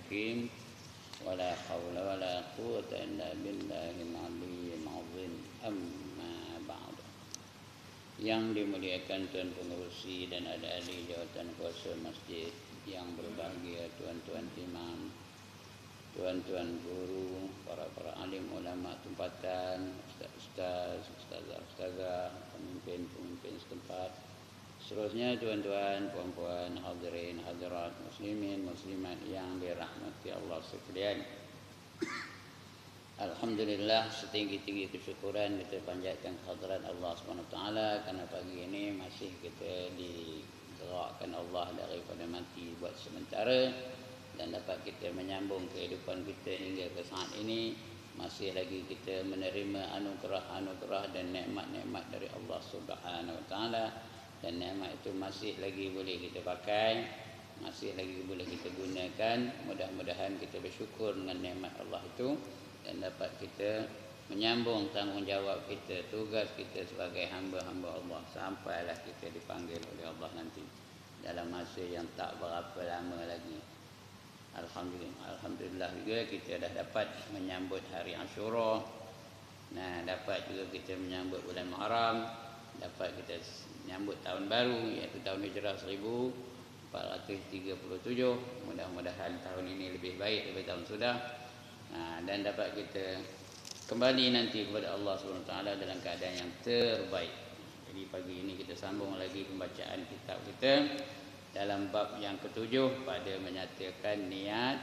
الحكيم ولا حول ولا قوة إلا بالله العلي العظيم أما بعد. Yang dimuliakan Tuan Pengerusi dan ahli jawatan kuasa masjid, yang berbahagia tuan-tuan imam, tuan-tuan guru, para alim ulama tempatan, ustazah, pemimpin setempat, seterusnya tuan-tuan, puan-puan, hadirin, hadirat, muslimin, muslimat yang dirahmati Allah sekalian. Alhamdulillah, setinggi-tinggi kesyukuran kita panjatkan kehadirat Allah SWT kerana pagi ini masih kita digerakkan Allah daripada mati buat sementara dan dapat kita menyambung kehidupan kita hingga ke saat ini. Masih lagi kita menerima anugerah-anugerah dan nikmat-nikmat dari Allah SWT, dan nikmat itu masih lagi boleh kita pakai, masih lagi boleh kita gunakan. Mudah-mudahan kita bersyukur dengan nikmat Allah itu dan dapat kita menyambung tanggungjawab kita, tugas kita sebagai hamba-hamba Allah sampailah kita dipanggil oleh Allah nanti dalam masa yang tak berapa lama lagi. Alhamdulillah juga kita dah dapat menyambut hari Ashura. Nah, dapat juga kita menyambut bulan Muharram, dapat kita menyambut tahun baru iaitu tahun Hijrah 1437. Mudah-mudahan tahun ini lebih baik daripada tahun sudah. Dan dapat kita kembali nanti kepada Allah SWT dalam keadaan yang terbaik. Jadi pagi ini kita sambung lagi pembacaan kitab kita dalam bab yang ketujuh pada menyatakan niat,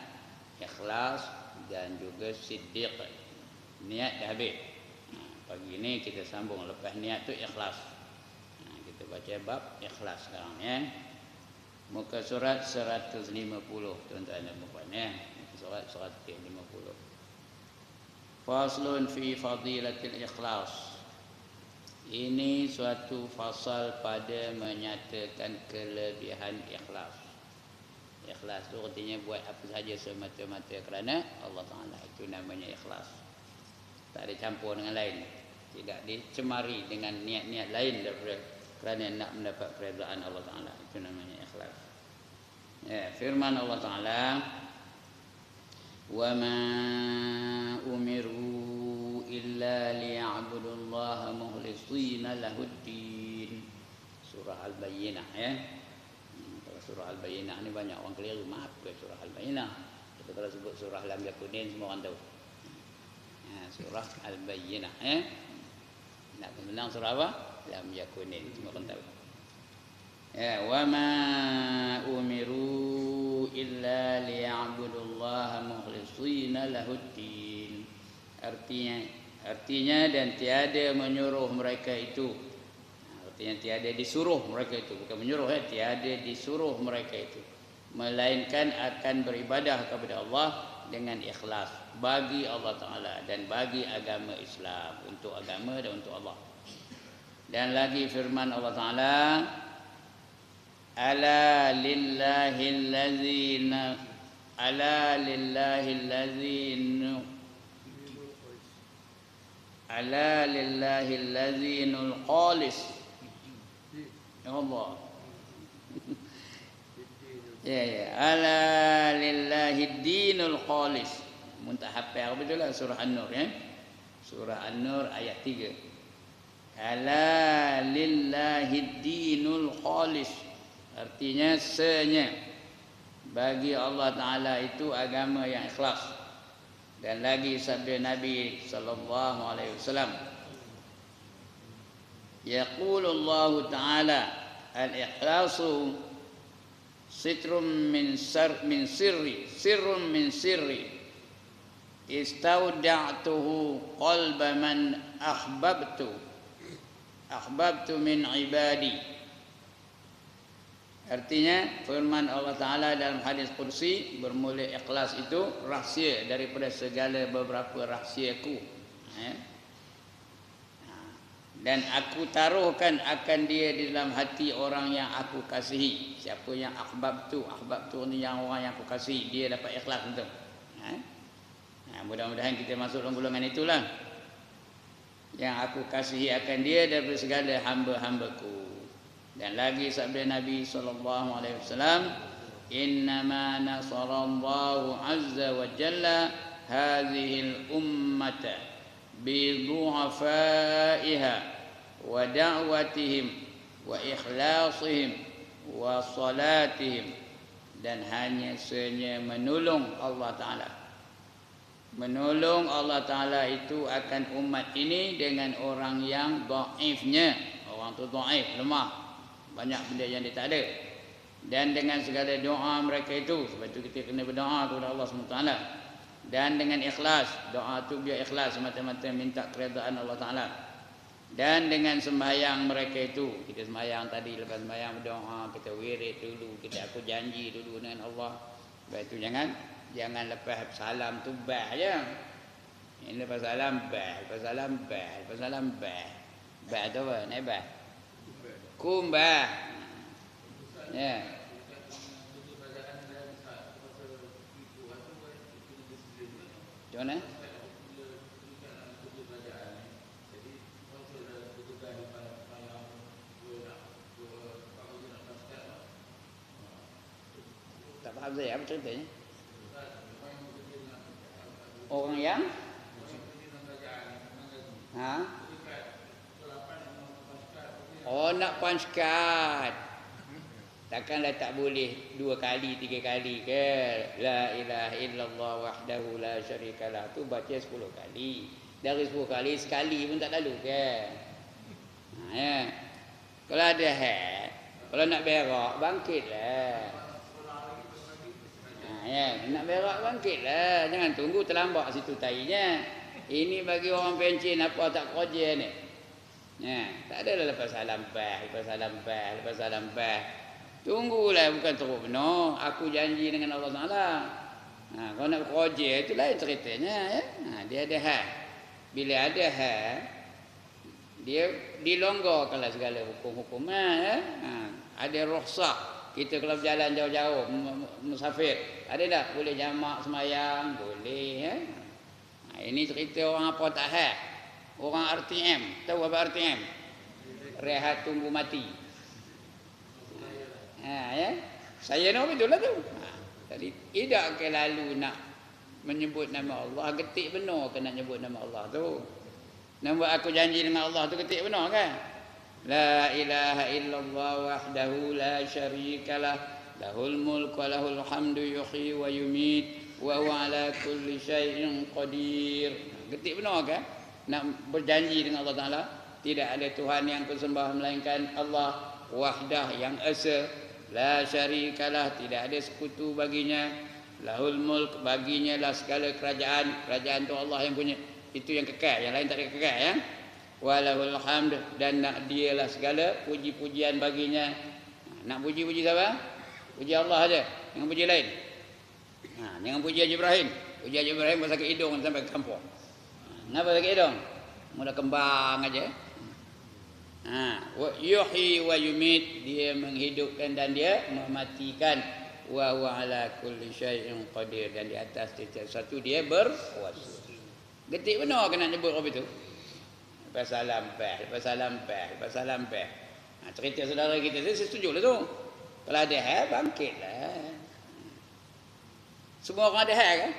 ikhlas dan juga siddiq. Niat dah habis. Pagi ini kita sambung lepas niat tu ikhlas. Kita baca bab ikhlas sekarang ya. Muka surat 150 tuan-tuan dan puan ya. Surat 150. Faslun fi fadilatil ikhlas. Ini suatu fasal pada menyatakan kelebihan ikhlas. Ikhlas itu artinya buat apa saja semata-mata kerana Allah Ta'ala. Itu namanya ikhlas. Tak ada campur dengan lain. Tidak dicemari dengan niat-niat lain daripada kerana nak mendapat keredaan Allah Ta'ala. Itu namanya ikhlas. Ya, firman Allah Ta'ala, وَمَا أُمِرُوا إِلَّا لِيَعْبُدُوا اللَّهَ مُخْلِصِينَ لَهُ الدِّينَ. Surah Al-Bayyinah ya. Kalau surah Al-Bayyinah ni banyak orang keliru. Maaf ke surah Al-Bayyinah. Kita kalau sebut surah Lam Yakunin semua orang tahu. Surah Al-Bayyinah ya. Nak menang surah apa? Lam Yakunin, semua orang tahu. Ya, وَمَا أُمِرُوا إِلَّا لِيَعْبُدُوا اللَّهَ مُخْلِصِينَ لَهُ الدِّينَ. Artinya dan tiada menyuruh mereka itu. Artinya tiada disuruh mereka itu, bukan menyuruh ya, tiada disuruh mereka itu, melainkan akan beribadah kepada Allah dengan ikhlas bagi Allah Ta'ala dan bagi agama Islam, untuk agama dan untuk Allah. Dan lagi firman Allah Ta'ala, Ala lillahi allazinul qalis. Ya Allah. Ya. Ala lillahi dinul qalis. Muntah hafal betul lah surah An-Nur ya. Surah An-Nur ayat 3. Ala lillahi dinul qalis. Artinya senya bagi Allah Ta'ala itu agama yang ikhlas. Dan lagi sabda Nabi sallallahu alaihi wasallam, yaqulu Allah Ta'ala al-ikhlasu sirrun min sirri istawda'tuhu qalba man ahbabtu min ibadi. Artinya firman Allah Ta'ala dalam hadis kursi, bermula ikhlas itu rahsia daripada segala beberapa rahsiaku dan aku taruhkan akan dia di dalam hati orang yang aku kasihi. Siapa yang ahbabtu ni yang orang yang aku kasihi, dia dapat ikhlas itu. Mudah-mudahan kita masuk dalam golongan itulah, yang aku kasihi akan dia daripada segala hamba-hambaku. Dan lagi sabda Nabi SAW, innama nasarallahu azza wa jalla hadhil ummata bi du'afaiha wa da'watihim wa ikhlasihim wa salatihim, dan hanya senya menolong Allah Ta'ala. Menolong Allah Ta'ala itu akan umat ini dengan orang yang dhaifnya. Orang tu dhaif, lemah, banyak benda yang dia tak ada. Dan dengan segala doa mereka itu, sebab itu kita kena berdoa kepada Allah SWT. Dan dengan ikhlas, doa tu biar ikhlas, semata-mata minta keredaan Allah Ta'ala. Dan dengan sembahyang mereka itu, kita sembahyang tadi, lepas sembahyang berdoa, kita wirid dulu, kita aku janji dulu dengan Allah. Sebab itu jangan lepas salam tu bah je. Ini lepas salam bah, lepas salam bah, lepas salam bah. Bah tu apa? Naik bah. Kumbah. Ya. Macam mana? Tak faham saya, apa ceritanya? Orang yang Oh, nak panjkat. Takkanlah tak boleh 2 kali 3 kali ke? La ilaha illallah wahdahu la syarikalah, tu baca 10 kali. Dari 10 kali sekali pun tak lalu ke? Ya. Kalau ada kalau nak berak bangkitlah. Ya, nak berak bangkitlah. Jangan tunggu terlambat situ tainya. Ini bagi orang pencin apa tak kerja ni. Ya, tak ada lepas salam bah, lepas salam bah, lepas salam bah. Tunggulah, bukan teruk benar. Aku janji dengan Allah Taala. Kalau nak kerja itu lain ceritanya ya. Dia ada hal. Bila ada hal, dia dilonggarkanlah segala hukum-hukum ya. Ada rukhsah. Kita kalau berjalan jauh-jauh musafir, ada tak boleh jamak semayang? Boleh ya. Ini cerita orang apa tak hal. Orang RTM, tahu apa RTM? Rehat tunggu mati. Ya. Saya nak betul lah tu. Tadi tidak ke lalu nak menyebut nama Allah, getik benar ke nak nyebut nama Allah tu. Nak buat aku janji dengan Allah tu getik benar kan? La ilaha illallah wahdahu la syarikalah, lahul mulk wa lahul hamdu yuhyi wa yumit wa huwa ala kulli syai'in qadir. Getik benar kan? Nak berjanji dengan Allah Ta'ala, tidak ada Tuhan yang kusembah melainkan Allah wahdah yang esa, la syarikalah, tidak ada sekutu baginya, lahul mulk, baginya lah segala kerajaan. Kerajaan tu Allah yang punya, itu yang kekal, yang lain tak ada kekal ya. Walahul hamd, dan nak dialah segala puji-pujian baginya. Nak puji-puji siapa? Puji Allah aja, jangan puji lain. Jangan puji Haji Ibrahim. Puji Haji Ibrahim pasal ke hidung sampai ke kampung. Kenapa sakit hidung? Mula kembang aja. Wa yuhyi wa yumit, dia menghidupkan dan dia mematikan. Wa huwa ala kulli syai'in qadir, dan di atas setiap sesuatu dia berkuasa. Getik benar kena nyebut apa itu? Lepas salam bah, lepas salam bah, lepas salam bah. Cerita saudara kita tu saya setuju lah tu. Kalau ada hal bangkitlah. Semua orang ada hal kan?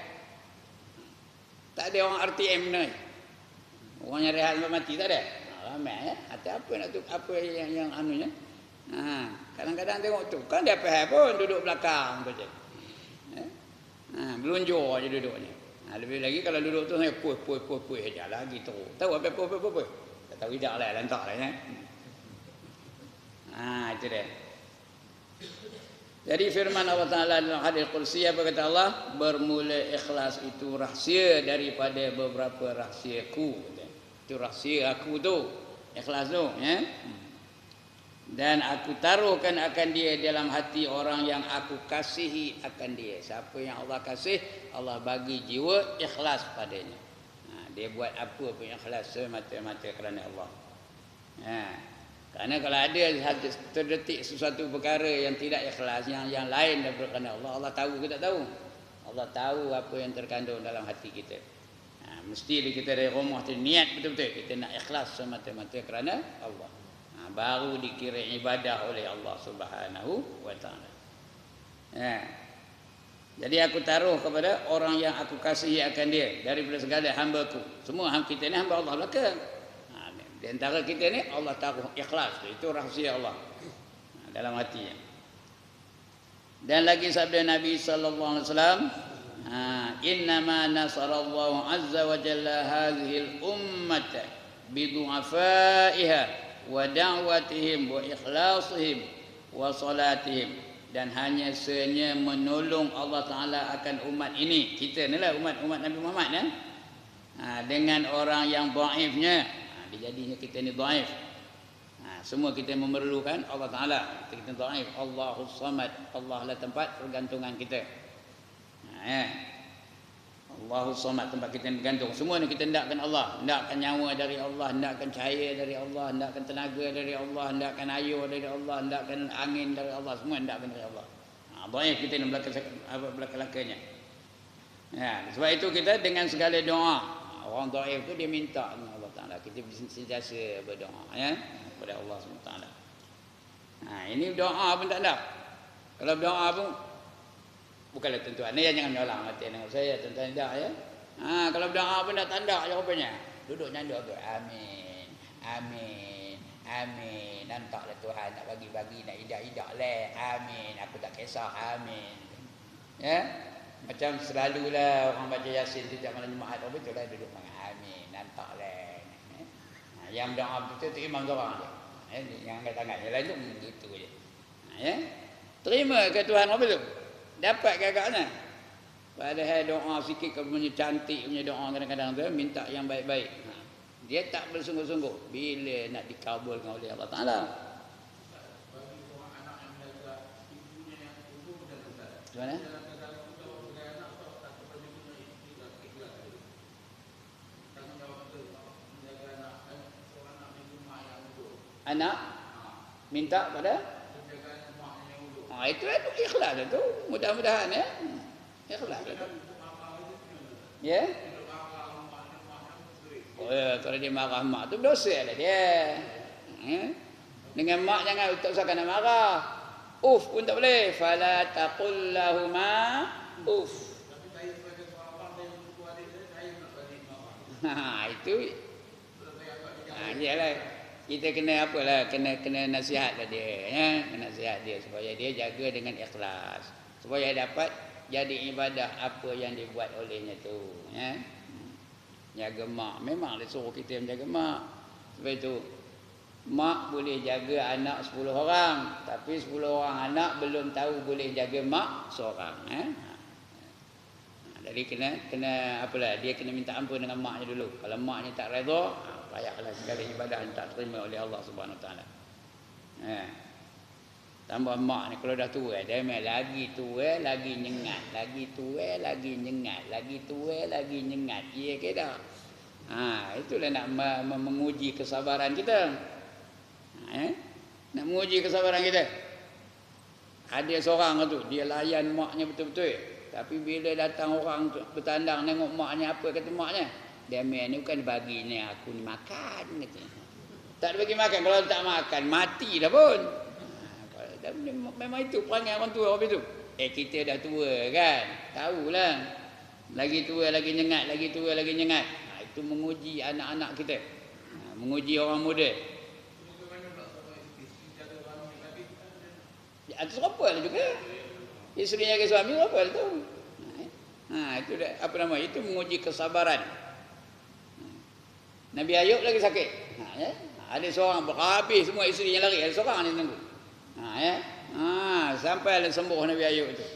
Tak ada orang RTM ni. Orang yang rehat sampai mati tak ada. Ramai ya. Hati apa nak tu, apa yang anunya. Kadang-kadang tengok tu kan dia apa pun duduk belakang tu je. Belunjur aje duduknya. Lebih lagi kalau duduk tu saya puih aja lagi terus. Tahu apa puih. Tak tahu tidak lah, lantak lah ya. Itu dia. Jadi firman Allah Ta'ala dalam hadis Qudsi, apa kata Allah? Bermula ikhlas itu rahsia daripada beberapa rahsiaku. Itu rahsia aku tu, ikhlas tu ya. Dan aku taruhkan akan dia dalam hati orang yang aku kasihi akan dia. Siapa yang Allah kasih, Allah bagi jiwa ikhlas padanya. Dia buat apa pun ikhlas semata-mata kerana Allah. Kerana kalau ada terdetik sesuatu perkara yang tidak ikhlas, yang lain daripada kerana Allah, Allah tahu ke tak tahu? Allah tahu apa yang terkandung dalam hati kita. Mesti kita dari rumah tu niat betul-betul kita nak ikhlas semata-mata kerana Allah. Baru dikira ibadah oleh Allah Subhanahu wa taala. Ya. Jadi aku taruh kepada orang yang aku kasihi akan dia daripada segala hamba-Ku. Semua kita ni hamba Allah belaka. Di antara kita ni Allah taruh ikhlas. Itu rahsia Allah dalam hatinya. Dan lagi sabda Nabi sallallahu alaihi wasallam, innama nasarallahu azza wa jalla hadhil ummata bidu'afaiha wa da'watihim wa ikhlasihim wa salatihim. Dan hanya senyap menolong Allah Ta'ala akan umat ini. Kita ni lah umat Nabi Muhammad ya? Dengan orang yang dhaifnya. Dijadinya kita ni dhaif. Semua kita memerlukan Allah Ta'ala. Kita dhaif. Allahus Samad. Allah lah tempat pergantungan kita. Allahus Samad, tempat kita bergantung. Semua ni kita hendakkan Allah. Hendakkan nyawa dari Allah, hendakkan cahaya dari Allah, hendakkan tenaga dari Allah, hendakkan air dari Allah, hendakkan angin dari Allah. Semua hendakkan dari Allah. Dhaif kita ni belaka-lakanya. Sebab itu kita dengan segala doa. Orang dhaif tu dia minta dengan Allah Ta'ala. Kita sentiasa berdoa kepada Allah SWT. Ini doa pun tak ada. Kalau doa pun bukanlah tentuan. Ni jangan nyolong hati dengan saya, tentuan tak ya. Kalau berdoa pun dah tanda jawapannya. Duduk nyanda tu. Amin. Amin. Amin. Nantaklah Tuhan nak bagi-bagi, nak idak-idak leh. Amin. Aku tak kisah. Amin. Ya. Macam selalulah orang baca Yasin setiap malam Jumaat, betul lah duduk mengatakan amin. Nantak leh. Yang berdoa betul tu imam seorang je. Yang angkat tangan. Yang lain tu begitu je. Ya. Terima ke Tuhan apa tu? Dapat agaknya. Padahal doa sikit kalau punya cantik punya doa kadang-kadang tu minta yang baik-baik. Dia tak bersungguh-sungguh bila nak dikabulkan oleh Allah Taala. Bagi seorang anak yang menjaga ibunya yang kubur dan besar. Gimana? Anak minta pada itu ikhlas itu. Mudah-mudahan ya. Ikhlas itu. Ya. Oh ya, kalau dia marah mak tu berdosa lah dia. Dengan mak jangan tak usah kena marah. Uf pun tak boleh. Fala taqul lahuma uf. Tapi saya sebagai seorang yang buku adik saya nak bagi marah. Itu. Iyalah. Kita kena apalah, kena nasihatlah dia ya, nasihat dia supaya dia jaga dengan ikhlas, supaya dapat jadi ibadah apa yang dibuat olehnya tu ya. Jaga mak, memang dia suruh kita menjaga mak. Sebab itu mak boleh jaga anak 10 orang, tapi 10 orang anak belum tahu boleh jaga mak seorang ya. Jadi kena apalah, dia kena minta ampun dengan maknya dulu. Kalau maknya tak redha, payahlah segala ibadah yang tak terima oleh Allah Subhanahu Wa Taala. Tambah mak ni kalau dah tua, dia memang lagi tua lagi nyengat, lagi tua lagi nyengat, lagi tua lagi nyengat. Ya ke dah? Itulah nak menguji kesabaran kita. Nak menguji kesabaran kita. Ada seorang tu, dia layan maknya betul-betul. Tapi bila datang orang bertandang tengok maknya, apa kata maknya? Dia ni bukan bagi ni aku ni makan kata. Tak ada bagi makan, kalau tak makan mati dah pun. Memang itu perangai orang tua apa itu. Kita dah tua kan. Tahulah. Lagi tua lagi nyengat, lagi tua lagi nyengat. Itu menguji anak-anak kita. Menguji orang muda. Itu apa lah juga. Isteri jaga suami apa lah tu. Itu apa nama? Itu menguji kesabaran. Nabi Ayub lagi sakit. Ya? Ada seorang berhabis semua isteri yang lari, ada seorang yang tunggu. Ya? Sampai lah sembuh Nabi Ayub itu.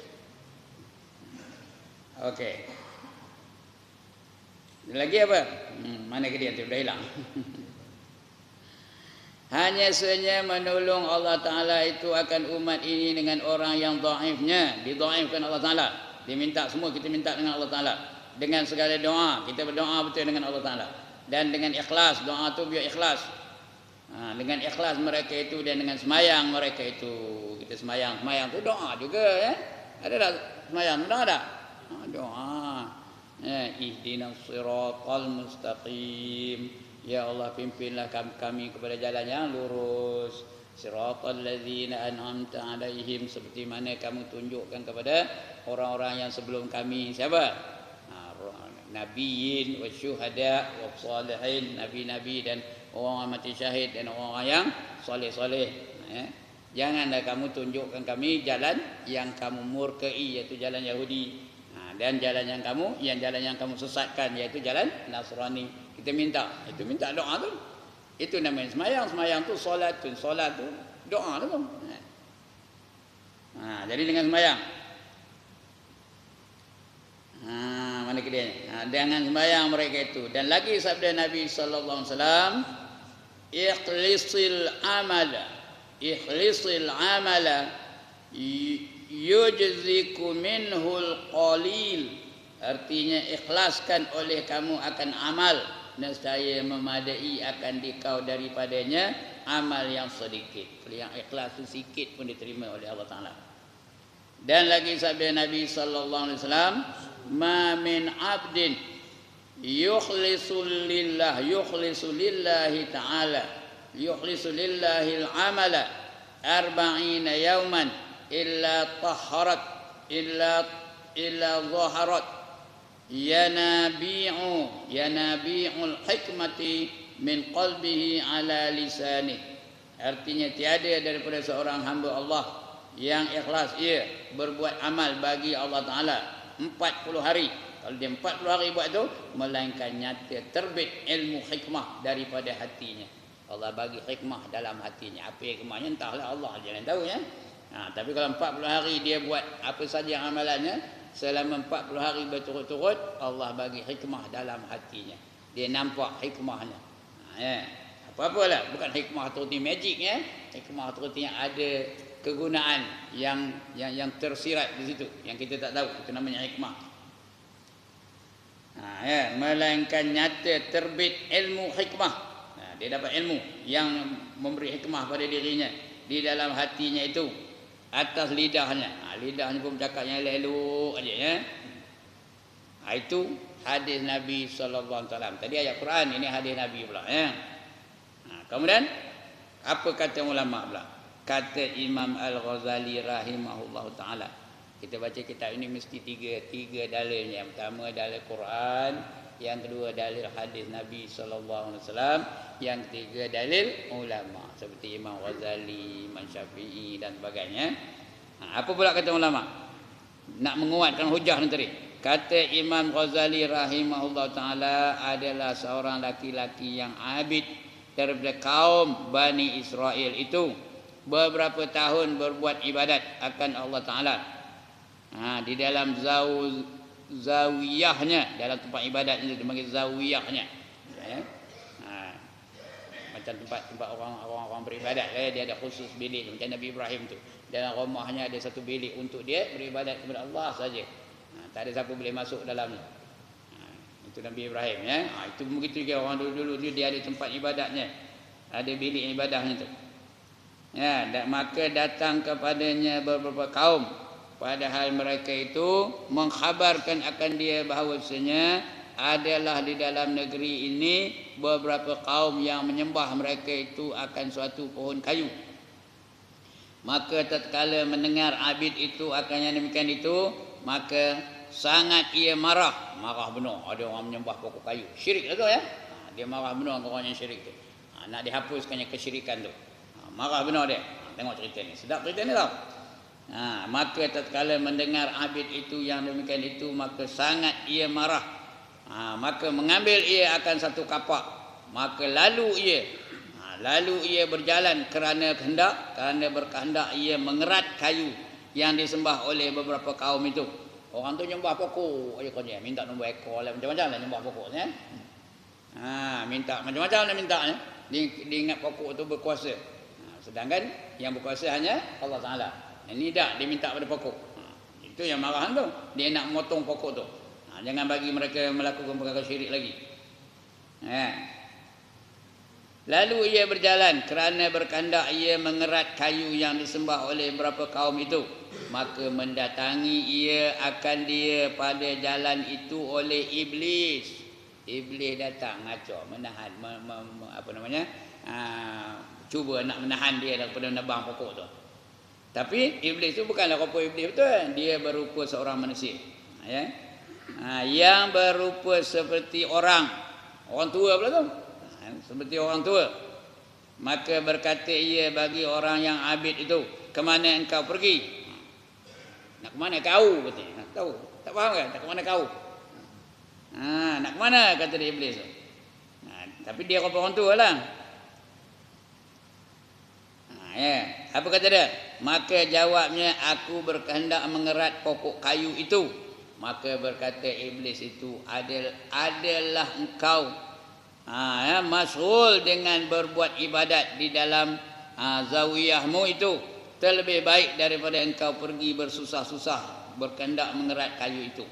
Okey. Lagi apa? Mana ke dia tu dah hilang. Hanya saja menolong Allah Ta'ala itu akan umat ini dengan orang yang dhaifnya. Didhaifkan Allah Ta'ala. Diminta semua kita minta dengan Allah Ta'ala. Dengan segala doa. Kita berdoa betul dengan Allah Ta'ala. Dan dengan ikhlas. Doa tu biar ikhlas. Dengan ikhlas mereka itu dan dengan semayang mereka itu. Kita semayang. Semayang tu doa juga ya. Ada tak semayang? Doa tak? Doa. Ihdinas siratal mustaqim. Ya Allah pimpinlah kami kepada jalan yang lurus. siratal ladzina an'amta 'alaihim, seperti mana kamu tunjukkan kepada orang-orang yang sebelum kami. Siapa? Nabiyyin wasyuhada wassalihin, nabi-nabi dan orang mati syahid dan orang yang soleh-soleh. Janganlah kamu tunjukkan kami jalan yang kamu murkai, iaitu jalan Yahudi, dan jalan yang kamu sesatkan, iaitu jalan Nasrani. Kita minta, itu minta doa tu. Itu namanya semayang. Semayang tu solat tu doa tu. Jadi dengan semayang. Mana ke dia? Dengan sembahyang mereka itu. Dan lagi sabda Nabi sallallahu alaihi wasallam, ikhlisil amala yujziku minhul qalil. Artinya ikhlaskan oleh kamu akan amal, nescaya memadai akan dikau daripadanya amal yang sedikit. Yang ikhlas itu sikit pun diterima oleh Allah Ta'ala. Dan lagi sabda Nabi sallallahu alaihi wasallam, ma min abdin yukhlisu lillahi ta'ala yukhlisu lillahi al-amala 40 yawman illa zaharat yanabi'ul hikmati min qalbihi ala lisani. Artinya tiada daripada seorang hamba Allah yang ikhlas ia berbuat amal bagi Allah Ta'ala 40 hari. Kalau dia 40 hari buat tu, melainkan nyata terbit ilmu hikmah daripada hatinya. Allah bagi hikmah dalam hatinya. Apa hikmahnya entahlah, Allah je yang tahu ya. Tapi kalau 40 hari dia buat apa saja amalannya, selama 40 hari berturut-turut, Allah bagi hikmah dalam hatinya. Dia nampak hikmahnya. Apa-apalah, bukan hikmah terus magic ya. Hikmah terus yang ada kegunaan yang tersirat di situ, yang kita tak tahu, itu namanya hikmah. Melainkan nyata terbit ilmu hikmah. Dia dapat ilmu yang memberi hikmah pada dirinya di dalam hatinya itu, atas lidahnya. Lidahnya pun bercakap yang elok-elok aja ya. Itu hadis Nabi sallallahu alaihi wasallam. Tadi ayat Quran, ini hadis Nabi pula ya. Kemudian apa kata ulama pula? Kata Imam Al-Ghazali rahimahullah ta'ala. Kita baca kitab ini mesti tiga dalil. Yang pertama dalil Quran, yang kedua dalil hadis Nabi sallallahu alaihi wasallam, yang ketiga dalil ulama seperti Imam Ghazali, Imam Syafi'i dan sebagainya. Apa pula kata ulama? Nak menguatkan hujah ni tadi. Kata Imam Ghazali rahimahullah ta'ala adalah seorang laki-laki yang abid daripada kaum Bani Israel itu, beberapa tahun berbuat ibadat akan Allah Ta'ala. Di dalam zawiyahnya, dalam tempat ibadatnya dipanggil zawiyahnya. Macam tempat orang beribadat, dia ada khusus bilik macam Nabi Ibrahim tu. Dalam rumahnya ada satu bilik untuk dia beribadat kepada Allah saja. Tak ada siapa boleh masuk dalamnya. Itu Nabi Ibrahim ya. Itu begitu juga orang dulu dia ada tempat ibadatnya, ada bilik ibadahnya tu. Dan maka datang kepadanya beberapa kaum, padahal mereka itu mengkhabarkan akan dia bahawasanya adalah di dalam negeri ini beberapa kaum yang menyembah mereka itu akan suatu pohon kayu. Maka tatkala mendengar abid itu akan yang demikian itu, maka sangat ia marah benar. Ada orang menyembah pokok kayu, syirik lah tu ya. Dia marah benar orang yang syirik tu. Nak dihapuskannya kesyirikan tu. Marah benar dia. Tengok cerita ni, sedap cerita ni tau. Maka tatkala mendengar abid itu yang demikian itu, maka sangat ia marah. Maka mengambil ia akan satu kapak. Maka lalu ia berjalan kerana berkehendak ia mengerat kayu yang disembah oleh beberapa kaum itu. Orang tu nyembah pokok aja kan dia, minta nombor ekor lah, macam-macam lah nyembah pokoknya. Minta macam-macam lah mintanya. Dia ingat pokok tu berkuasa. Sedangkan yang berkuasa hanya Allah Ta'ala. Ini tak, dia minta pada pokok. Itu yang marahan tu. Dia nak memotong pokok tu. Jangan bagi mereka melakukan perkara syirik lagi. Lalu ia berjalan kerana berkehendak ia mengerat kayu yang disembah oleh beberapa kaum itu. Maka mendatangi ia akan dia pada jalan itu oleh iblis. Iblis datang ngacau, menahan, cuba nak menahan dia daripada menebang pokok tu. Tapi iblis tu bukanlah rupa iblis betul. Dia berupa seorang manusia. Ya. Yang berupa seperti orang tua pula tu. Seperti orang tua. Maka berkata ia bagi orang yang abid itu, ke mana engkau pergi? Nak ke mana kau katanya. Nak tahu. Tak faham kan? Tak ke mana kau? Nak ke mana kata dia iblis tu. Tapi dia orang tua lah. Ya. Apa kata dia? Maka jawabnya, aku berkehendak mengerat pokok kayu itu. Maka berkata iblis itu, adalah engkau masyghul dengan berbuat ibadat di dalam zawiyahmu itu terlebih baik daripada engkau pergi bersusah-susah berkehendak mengerat kayu itu.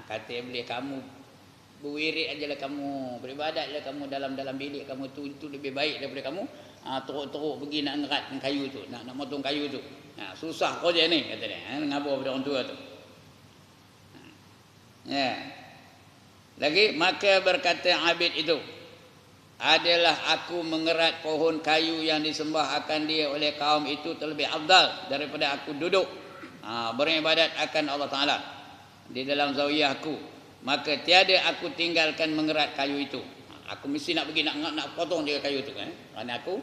Kata iblis, kamu berwirid ajalah kamu, beribadatlah kamu dalam bilik kamu itu lebih baik daripada kamu teruk-teruk pergi nak ngeratkan kayu tu, nak motong kayu tu. Susah kerja ni kata dia. Ngabur pada orang tua tu. Ya. Lagi, maka berkata abid itu, adalah aku mengerat pohon kayu yang disembah akan dia oleh kaum itu terlebih afdal daripada aku duduk beribadat akan Allah Ta'ala di dalam zawiyahku. Maka tiada aku tinggalkan mengerat kayu itu. Aku mesti nak pergi nak potong dia kayu tu kan. Kerana aku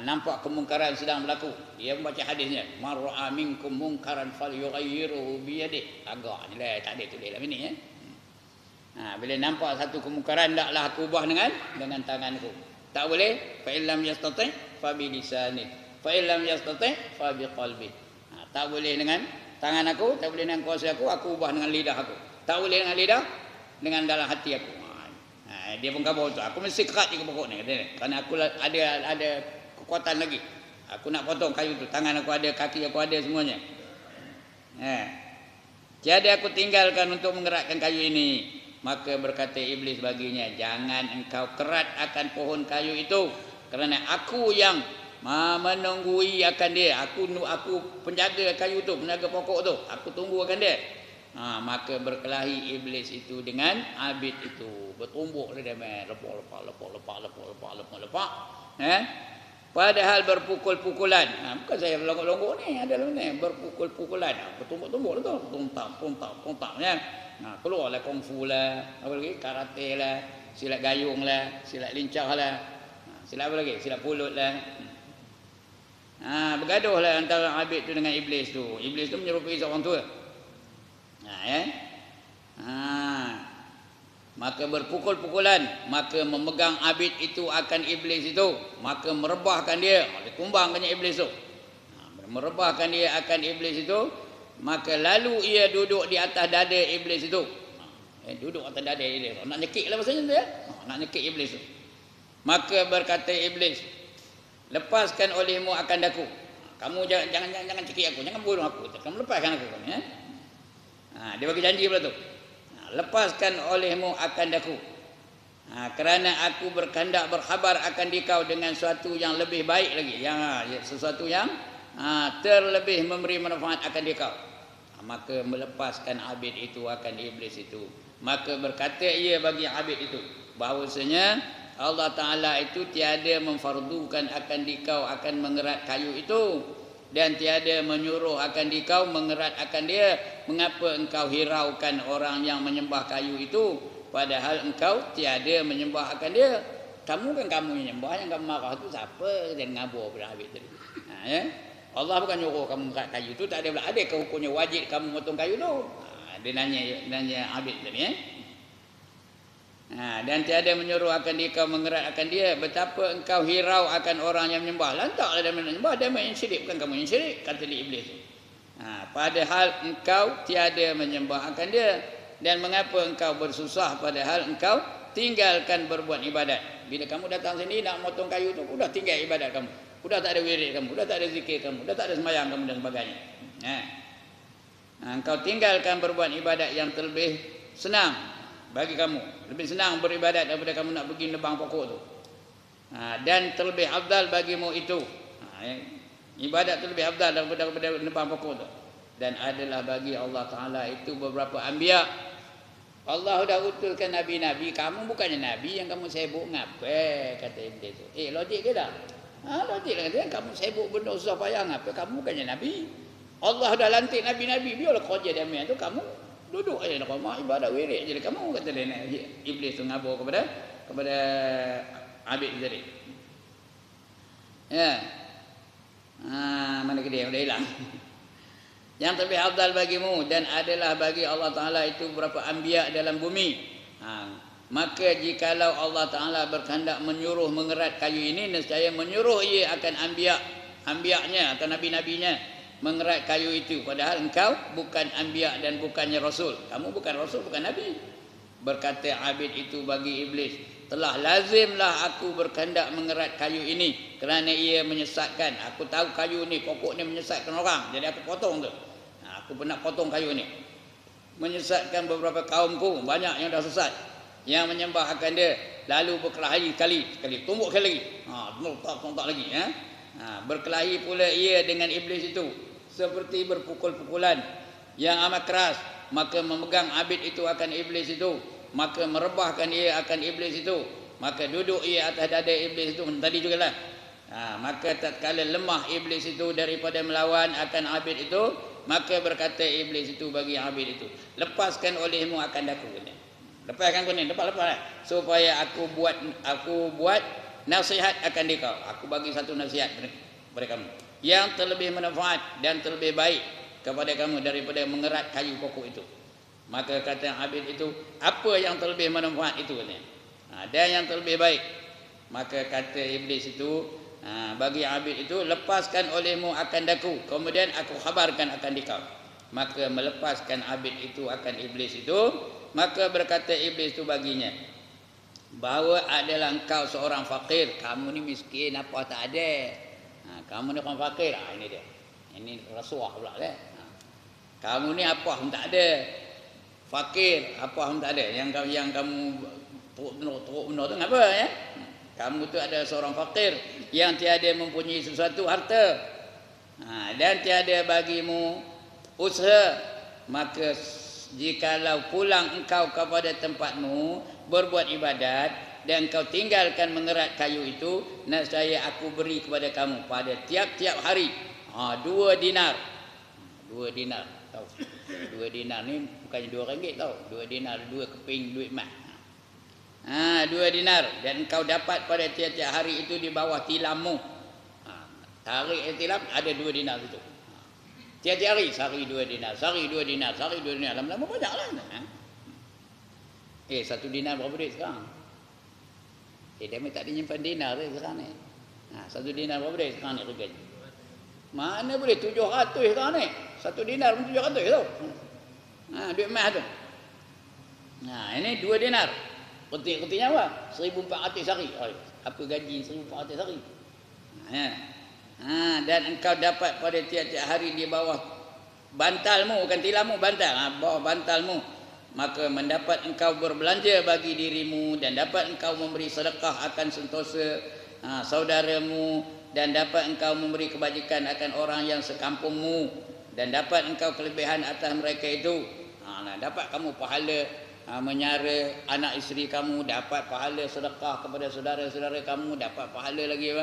nampak kemungkaran sedang berlaku. Dia membaca hadisnya, man ra'a minkum munkaran falyughayyirhu bi yadihi. Agak ni lah, tak ada tulis dalam ini ya. Bila nampak satu kemungkaran, taklah aku ubah dengan tanganku. Tak boleh, fa illam yastati' fa bi lisani, fa illam yastati' fa bi qalbi. Tak boleh dengan tangan aku, tak boleh dengan kuasa aku ubah dengan lidah aku. Tak boleh dengan lidah, dengan dalam hati aku. Dia pun kabur tu. Aku mesti kerat di pokok ni katanya. Kerana aku ada kekuatan lagi. Aku nak potong kayu tu. Tangan aku ada, kaki aku ada semuanya. Jadi aku tinggalkan untuk mengeratkan kayu ini. Maka berkata iblis baginya, jangan engkau kerat akan pohon kayu itu, kerana aku yang menunggui akan dia. Aku penjaga kayu tu, penjaga pokok tu. Aku tunggu akan dia. Maka berkelahi iblis itu dengan abid itu. Bertumbuk dia main lepak. Padahal berpukul-pukulan. Bukan saya longgok-longgok ni, ada ni berpukul-pukulan. Bertumbuk-tumbuk tu, puntak ya. Keluarlah kungfu lah, apa lagi? Karate lah, silat gayung lah, silat lincah lah. Silat apa lagi? Silat pulut lah. Bergaduhlah antara abid tu dengan iblis tu. Iblis tu menyerupai seorang tua. Maka berpukul-pukulan, maka memegang abid itu akan iblis itu, maka merebahkan dia, ditumbangkannya iblis tu. Merebahkan dia akan iblis itu, maka lalu ia duduk di atas dada iblis itu. Duduk atas dada dia. Nak nyekik lah maksudnya tu ya. Nak nyekik iblis tu. Maka berkata iblis, lepaskan olehmu akan daku. Kamu jangan cekik aku, jangan bunuh aku. Kamu lepaskan aku ya. Dia bagi janji pula tu. Lepaskan olehmu akan daku. Kerana aku berkehendak berkhabar akan dikau dengan sesuatu yang lebih baik lagi, sesuatu yang terlebih memberi manfaat akan dikau. Maka melepaskan abid itu akan iblis itu. Maka berkata ia bagi abid itu, bahawasanya Allah Ta'ala itu tiada memfardukan akan dikau akan mengerat kayu itu, dan tiada menyuruh akan dikau mengerat akan dia. Mengapa engkau hiraukan orang yang menyembah kayu itu, padahal engkau tiada menyembah akan dia? Kamu kan kamu yang menyembah, yang kamu marah tu siapa? Dan ngabur pada abid tadi. Ya? Allah bukan nyuruh kamu mengerat kayu tu, tak ada pula. Ada ke hukumnya wajib kamu potong kayu tu? Dia nanya abid tadi ya. Dan tiada menyuruh akan dikau mengerat akan dia. Betapa engkau hirau akan orang yang menyembah. Lantaklah dia menyembah, dia yang syirik, bukan kamu yang syirik, kata iblis. Padahal engkau tiada menyembah akan dia. Dan mengapa engkau bersusah padahal engkau tinggalkan berbuat ibadat. Bila kamu datang sini nak motong kayu tu, sudah tinggal ibadat kamu. Sudah tak ada wirid kamu, sudah tak ada zikir kamu, sudah tak ada sembahyang kamu dan sebagainya. Engkau tinggalkan berbuat ibadat yang terlebih senang bagi kamu. Lebih senang beribadat daripada kamu nak pergi nebang pokok tu. Dan terlebih afdal bagimu itu. Ibadat terlebih afdal daripada nebang pokok tu. Dan adalah bagi Allah Ta'ala itu beberapa anbiya. Allah dah utuskan nabi-nabi. Kamu bukannya nabi yang kamu sibuk ngapa? Kata iblis tu. Logik ke tak? Logik lah kata, kamu sibuk benda susah payah apa? Kamu bukannya Nabi. Allah dah lantik Nabi-Nabi, biarlah kerja dia tu, kamu duduk aja nak rumah ibadah wirid je kamu, kata dia. Iblis tu ngabur kepada Abid tadi. Ya. Mana ke dia dah hilang. Yang lebih afdal bagimu dan adalah bagi Allah Ta'ala itu beberapa anbiya dalam bumi. Maka jikalau Allah Ta'ala berkehendak menyuruh mengerat kayu ini, nescaya menyuruh ia akan anbiya-nya atau nabi-nabinya mengerat kayu itu. Padahal engkau bukan anbiya dan bukannya rasul. Kamu bukan rasul, bukan nabi. Berkata Abid itu bagi iblis, telah lazimlah aku berkehendak mengerat kayu ini kerana ia menyesatkan. Aku tahu kayu ni, pokok ni menyesatkan orang. Jadi aku potong tu. Aku pernah potong kayu ni. Menyesatkan beberapa kaumku, banyak yang dah sesat, yang menyembah akan dia, lalu berkelahi sekali tumbuk sekali lagi. Tontak lagi. Berkelahi pula ia dengan iblis itu seperti berpukul-pukulan yang amat keras. Maka memegang Abid itu akan iblis itu, maka merebahkan ia akan iblis itu, maka duduk ia atas dada iblis itu tadi jugalah. Maka tatkala lemah iblis itu daripada melawan akan Abid itu, maka berkata iblis itu bagi Abid itu, lepaskan olehmu akan daku. Lepaskan kuning, lepas supaya aku buat nasihat akan dikau. Aku bagi satu nasihat kepada kamu yang terlebih bermanfaat dan terlebih baik kepada kamu daripada mengerat kayu pokok itu. Maka kata Abid itu, apa yang terlebih bermanfaat itu katanya? Dan yang terlebih baik. Maka kata iblis itu bagi Abid itu, lepaskan olehmu akan daku, kemudian aku khabarkan akan dikau. Maka melepaskan Abid itu akan iblis itu. Maka berkata iblis itu baginya, bahawa adalah engkau seorang fakir. Kamu ni miskin, apa tak ada. Kamu ni orang fakir. Ini dia. Ini rasuah pula kan. Kamu ni apa pun tak ada. Fakir, apa pun tak ada. Yang kamu teruk benar tu apa ya? Kamu tu ada seorang fakir yang tiada mempunyai sesuatu harta. Dan tiada bagimu usaha. Maka jikalau pulang engkau kepada tempatmu berbuat ibadat dan engkau tinggalkan mengerat kayu itu, nescaya aku beri kepada kamu pada tiap-tiap hari 2 dinar. 2 dinar, tahu? 2 dinar ni bukannya RM2 tahu. 2 dinar 2 keping duit emas. 2 dinar dan engkau dapat pada tiap-tiap hari itu di bawah tilammu. Tarik tilam ada 2 dinar itu. Tiap-tiap hari sehari 2 dinar, sehari 2 dinar, sehari 2 dinar. Lama-lama banyaklah. 1 dinar berapa duit sekarang? Dia tak ada nyimpan dinar sekarang ni. 1 dinar berapa duit sekarang ni harganya? Mana boleh 700 sekarang ni. 1 dinar pun 700 tau. Duit emas tu. Ini 2 dinar. Ketik-ketiknya apa? 1,400 sehari. Apa gaji 1,400 sehari? Dan engkau dapat pada tiap-tiap hari di bawah bantalmu, bukan tilammu, bantal. Bawah bantalmu. Maka mendapat engkau berbelanja bagi dirimu dan dapat engkau memberi sedekah akan sentosa saudaramu dan dapat engkau memberi kebajikan akan orang yang sekampungmu dan dapat engkau kelebihan atas mereka itu. Dapat kamu pahala menyara anak isteri kamu, dapat pahala sedekah kepada saudara-saudara kamu, dapat pahala lagi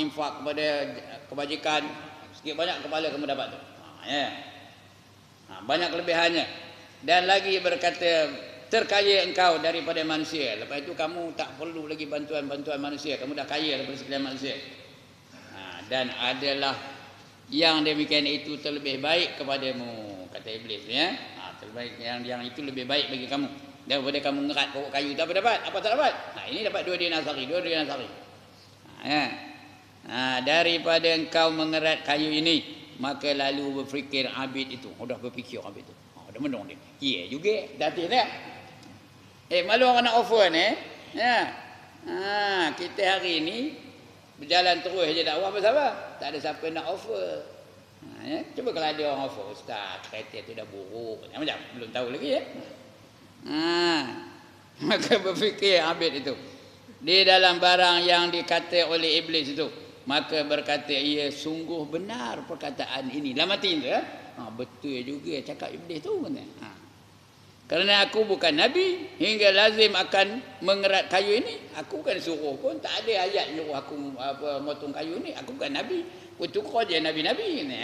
infak kepada kebajikan, sikit banyak kepala kamu dapat tu. Banyak kelebihannya. Dan lagi berkata, terkaya engkau daripada manusia. Lepas itu kamu tak perlu lagi bantuan-bantuan manusia, kamu dah kaya daripada sekalian manusia. Dan adalah yang demikian itu terlebih baik kepadamu, kata iblis ya. Terbaik yang itu lebih baik bagi kamu daripada kamu ngerat pokok kayu. Tak dapat, apa tak dapat? Ini dapat 2 dinar sehari, 2 dinar sehari. Daripada engkau mengerat kayu ini, maka lalu berfikir Abid itu. Dah berfikir Abid itu. Dah menung dia. Ya juga, datin dia. Malu orang nak offer ni. Kita hari ni berjalan terus je dakwah bersama. Tak ada siapa nak offer. Cuba kalau ada orang offer, ustaz, kereta tu dah buruk. Macam belum tahu lagi ya. Maka berfikir Abid itu di dalam barang yang dikata oleh iblis itu, maka berkata ia sungguh benar perkataan ini. Dalam hati tu ya. Betul juga cakap iblis tu. Kerana aku bukan Nabi hingga lazim akan mengerat kayu ini. Aku kan suruh pun tak ada ayat nyuruh aku motong kayu ni. Aku bukan Nabi. Itu kau je Nabi-Nabi ni.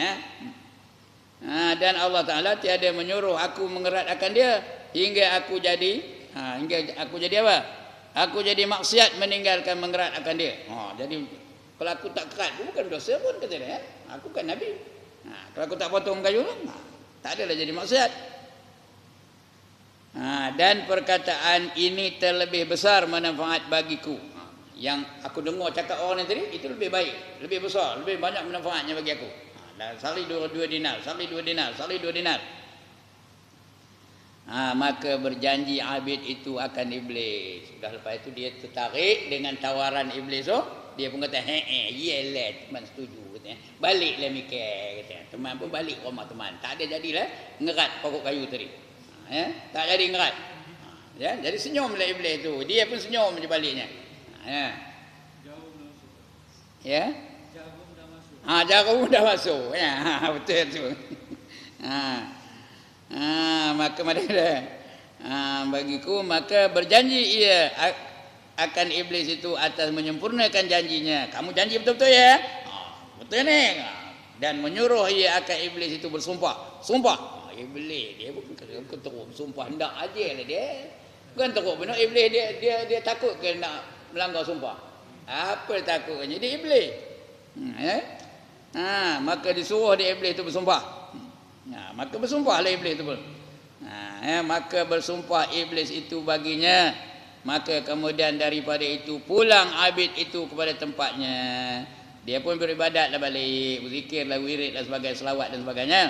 Dan Allah Ta'ala tiada menyuruh aku mengerat akan dia hingga aku jadi apa? Aku jadi maksiat meninggalkan mengerat akan dia. Jadi kalau aku tak kerat pun bukan dosa pun kata dia. Aku bukan Nabi. Kalau aku tak potong kayu tak adalah jadi maksiat. Dan perkataan ini terlebih besar manfaat bagiku. Yang aku dengar cakap orang ni tadi itu lebih baik, lebih besar, lebih banyak manfaatnya bagi aku. Salih 2 dinar, salih 2 dinar, salih 2 dinar. Maka berjanji abid itu akan iblis. Sudah lepas itu dia tertarik dengan tawaran iblis tu. Dia pun kata, yelah teman setuju. Katanya. Baliklah mikir. Katanya. Teman pun balik rumah teman. Tak ada jadilah ngerat pokok kayu tadi. Tak jadi ngerat. Jadi senyumlah iblis tu. Dia pun senyum je baliknya. Jarum dah masuk. Betul tu. Maka bagiku maka berjanji ia akan iblis itu atas menyempurnakan janjinya. Kamu janji betul-betul ya? Betul ni. Dan menyuruh ia akan iblis itu bersumpah. Sumpah. Iblis dia bukan teruk bersumpah hendak ajalah dia. Bukan teruk benar iblis dia takut ke nak melanggar sumpah. Apa takutnya dia iblis. Maka disuruh dia iblis itu bersumpah. Maka bersumpahlah iblis itu pun. Maka bersumpah iblis itu baginya. Maka kemudian daripada itu pulang abid itu kepada tempatnya. Dia pun beribadatlah balik, berzikirlah, wirid dan sebagainya, selawat dan sebagainya.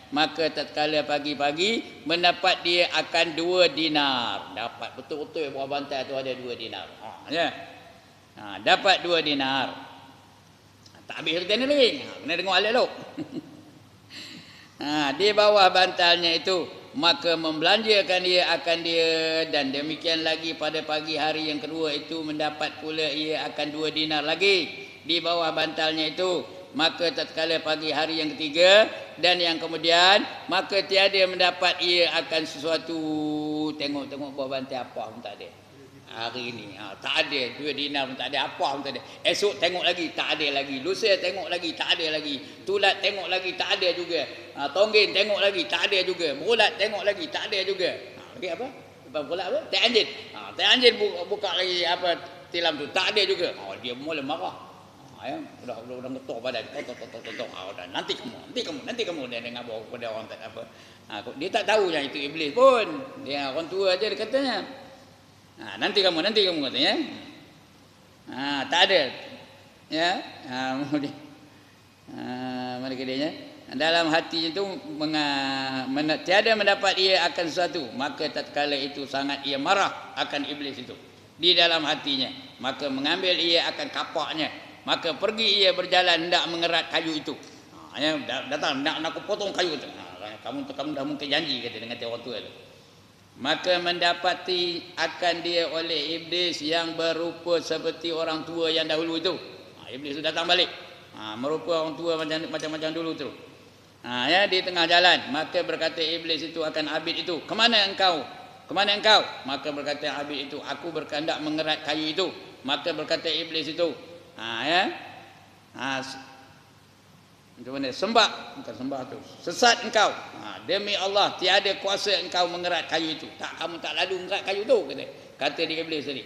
Maka tatkala pagi-pagi mendapat dia akan 2 dinar. Dapat betul-betul buah bantai tu ada 2 dinar. Dapat 2 dinar. Tak habis cerita ni lagi. Kena dengar alik lu. Di bawah bantalnya itu maka membelanjakan dia akan dia, dan demikian lagi pada pagi hari yang kedua itu mendapat pula ia akan 2 dinar lagi di bawah bantalnya itu. Maka tatkala pagi hari yang ketiga dan yang kemudian maka tiada mendapat ia akan sesuatu. Tengok bawah bantal apa pun tak ada hari ini. Tak ada 2 dinar pun tak ada, apa pun tak ada. Esok tengok lagi tak ada lagi, lusa tengok lagi tak ada lagi, tulat tengok lagi tak ada juga, tonggin tengok lagi tak ada juga, bulat tengok lagi tak ada juga. Lagi apa? Bulat apa? Teh anjing. Teh anjing buka lagi apa tilam tu tak ada juga. Dia mula marah. Udah ngetok badan. Tok. Nanti kamu dia dengar bawa kepada orang tak apa. Dia tak tahu yang itu iblis pun. Dia orang tua aja dia katanya. Nanti kamu katanya. Tak ada. Ya. Mana kedainya? Dalam hatinya itu tiada mendapat ia akan sesuatu. Maka tatkala itu sangat ia marah akan iblis itu di dalam hatinya. Maka mengambil ia akan kapaknya. Maka pergi ia berjalan hendak mengerat kayu itu. Datang nak aku potong kayu itu. Kamu dah mungkin janji kata dengan orang tua itu. Maka mendapati akan dia oleh iblis yang berupa seperti orang tua yang dahulu itu. Iblis itu datang balik. Merupa orang tua macam dulu tu. Di tengah jalan. Maka berkata iblis itu akan abid itu, kemana engkau? Maka berkata abid itu, aku berkehendak mengerat kayu itu. Maka berkata iblis itu, macam mana? Bukan sembah tu. Sesat engkau. Demi Allah tiada kuasa engkau mengerat kayu itu. Kamu tak lalu mengerat kayu tu kata dia iblis tadi.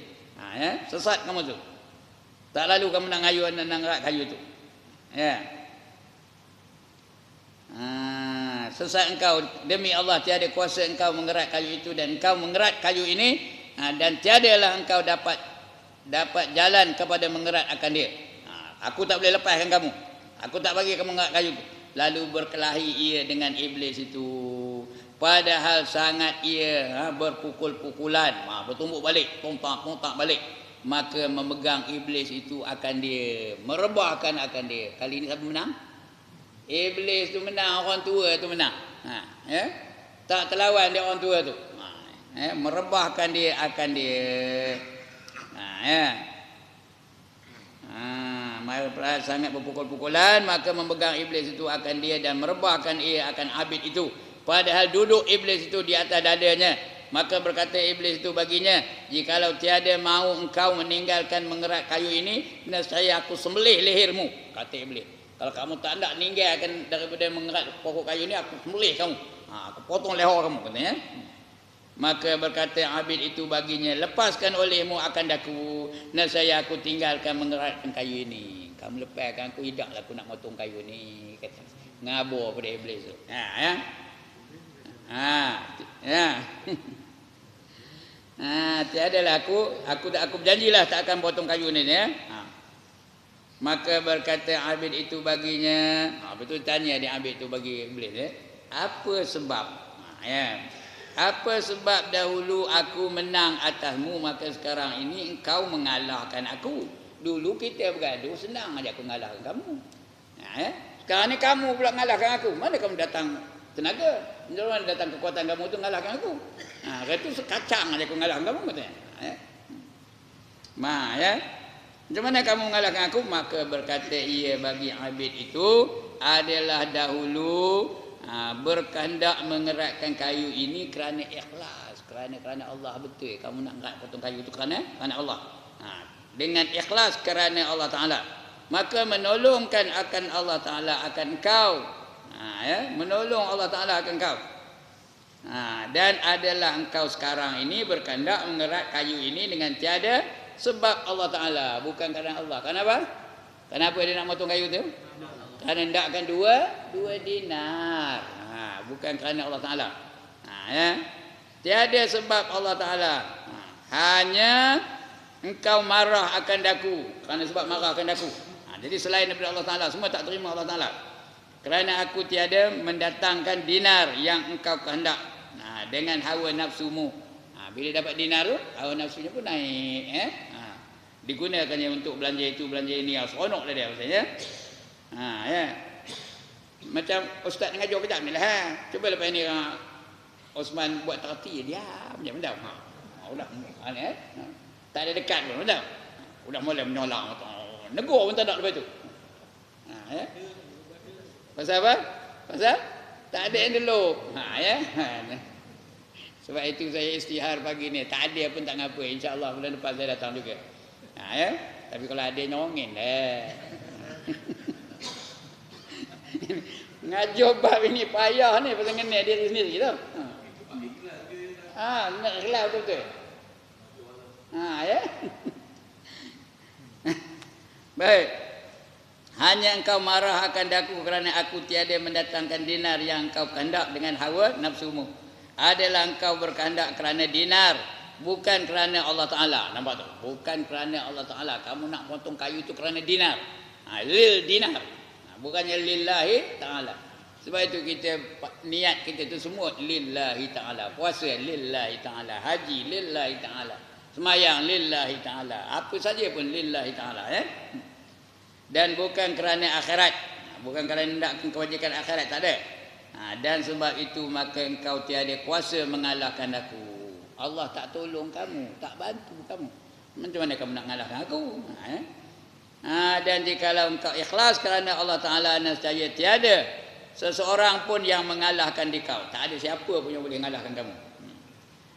Sesat kamu tu. Tak lalu kamu nak mengerat kayu itu. Sesat engkau, demi Allah tiada kuasa engkau mengerat kayu itu, dan engkau mengerat kayu ini dan tiadalah engkau dapat jalan kepada mengerat akan dia. Aku tak boleh lepaskan kamu. Aku tak bagi kamu mengerat kayu itu. Lalu berkelahi ia dengan iblis itu. Padahal sangat ia berpukul-pukulan, bertumbuk balik, tontak balik. Maka memegang iblis itu akan dia, merebahkan akan dia. Kali ini siapa menang? Iblis tu menang, orang tua tu menang. Tak terlawan dia orang tua tu. Merebahkan dia akan dia. Sangat berpukul-pukulan, maka memegang iblis itu akan dia dan merebahkan ia akan abid itu. Padahal duduk iblis itu di atas dadanya Maka berkata iblis itu baginya, jikalau tiada mau engkau meninggalkan mengerat kayu ini, nescaya aku sembelih lehermu. Kata iblis, kalau kamu tak nak meninggalkan daripada mengerat pokok kayu ini, aku sembelih kamu. Aku potong leher kamu, katanya. Maka berkata abid itu baginya, lepaskan olehmu akan daku, nescaya aku tinggalkan mengeratkan kayu ini. Kamu lepaskan aku, hidaklah aku nak potong kayu ini. Kata, ngabur pada iblis tu. Tiadalah aku berjanjilah tak akan potong kayu ni ya. Maka berkata abid itu baginya, betul tanya dia abid itu bagi iblis ya. Apa sebab? Apa sebab dahulu aku menang atasmu, maka sekarang ini engkau mengalahkan aku? Dulu kita bergaduh senang aja aku mengalahkan kamu. Sekarang ni kamu pula mengalahkan aku. Mana kamu datang tenaga? Mana datang kekuatan kamu tu mengalahkan aku? Itu sekacang aja aku mengalahkan kamu katanya. Macam mana kamu mengalahkan aku? Maka berkata ia bagi abid itu adalah dahulu berkehendak mengeratkan kayu ini kerana ikhlas, kerana Allah. Betul kamu nak angkat potong kayu itu kerana Allah. Dengan ikhlas kerana Allah Taala, maka menolongkan akan Allah Taala akan kau. Menolong Allah Taala akan kau. Dan adalah engkau sekarang ini berkehendak mengerat kayu ini dengan tiada sebab Allah Taala, bukan kerana Allah. Kenapa? Kenapa dia nak potong kayu tu? Kerana hendakkan dua dinar. Bukan kerana Allah Taala. Tiada sebab Allah Taala. Hanya engkau marah akan daku, kerana sebab marah akan daku. Jadi selain daripada Allah Taala semua tak terima Allah Taala. Kerana aku tiada mendatangkan dinar yang engkau kehendak. Dengan hawa nafsumu. Bila dapat dinar tu, hawa nafsunya pun naik. Digunakannya untuk belanja itu, belanja ini. Seronok dah dia maksudnya. Macam ustaz mengajar kejap ni lah. Cuba lepas ni Osman buat terti, dia diam dah. Udah tak ada dekat pun dah. Udah mula menolak. Negur pun tak nak lepas tu. Pasal apa? Pasal tak ada yang dulu. Sebab itu saya istihar pagi ni. Tak ada pun tak ngapa. InsyaAllah bulan depan saya datang juga. Tapi kalau ada nyongin dah. Ngajar bab ini payah ni pasal kena diri sendiri tau. Nak ikhlas betul-betul. Baik. Hanya engkau marah akan daku kerana aku tiada mendatangkan dinar yang engkau kehendak dengan hawa nafsumu. Adalah engkau berkehendak kerana dinar, bukan kerana Allah Ta'ala. Nampak tu? Bukan kerana Allah Ta'ala. Kamu nak potong kayu itu kerana dinar. Lil dinar. Bukannya lillahi ta'ala. Sebab itu kita niat kita tu semua lillahi ta'ala. Puasa lillahi ta'ala. Haji lillahi ta'ala. Semayang lillahi ta'ala. Apa saja pun lillahi ta'ala. Dan bukan kerana akhirat. Bukan kerana nak kewajikan akhirat. Tak ada. Dan sebab itu maka engkau tiada kuasa mengalahkan aku. Allah tak tolong kamu. Tak bantu kamu. Macam mana kamu nak mengalahkan aku? Dan jikalau engkau ikhlas kerana Allah Ta'ala, nescaya tiada seseorang pun yang mengalahkan dikau. Tak ada siapa pun yang boleh mengalahkan kamu.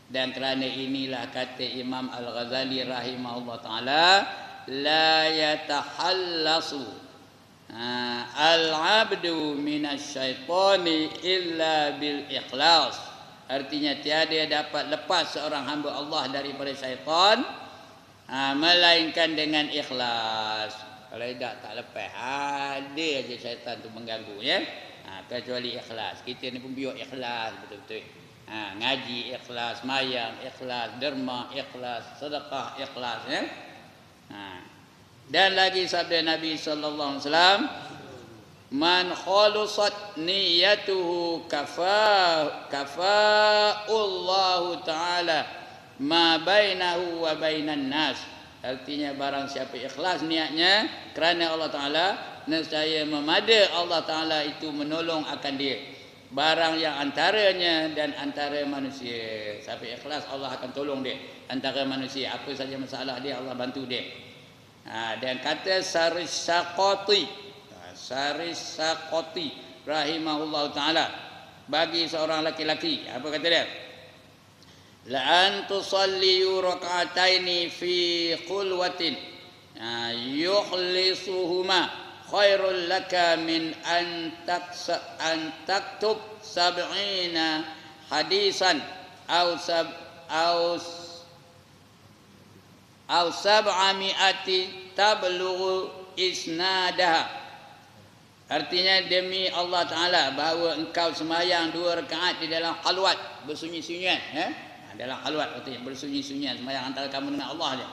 Dan kerana inilah kata Imam Al-Ghazali rahimahullah Ta'ala, la yatahallasu al-abdu minasyaitani illa bil ikhlas. Artinya tiada dapat lepas seorang hamba Allah daripada syaitan melainkan dengan ikhlas. Kalau tak lepas, ada aja syaitan tu mengganggu ya. Kecuali ikhlas. Kita ni pun biar ikhlas betul-betul. Ngaji ikhlas, mayang ikhlas, derma ikhlas, sedekah ikhlas ya. Dan lagi sabda Nabi sallallahu alaihi wasallam, man khalusat niyyatuhu kafa'ullahu ta'ala ma bainahu wa bainan nas. Artinya barang siapa ikhlas niatnya kerana Allah Ta'ala, nescaya memada Allah Ta'ala itu menolong akan dia barang yang antaranya dan antara manusia. Siapa ikhlas Allah akan tolong dia. Antara manusia apa saja masalah dia Allah bantu dia. Dan kata Sarisaqati rahimahullah Ta'ala bagi seorang laki-laki, apa kata dia? la an tusalliyu rak'ataini fi khulwatin yukhlisuhuma khairul laka min an taktub sab'ina hadisan aw sab'ami'ati tablughu isnadaha. Artinya demi Allah Ta'ala bahawa engkau semayang 2 rakaat di dalam khalwat, bersunyi-sunyian, dalam khalwat artinya bersunyi-sunyian, semayang antara kamu dengan Allah saja.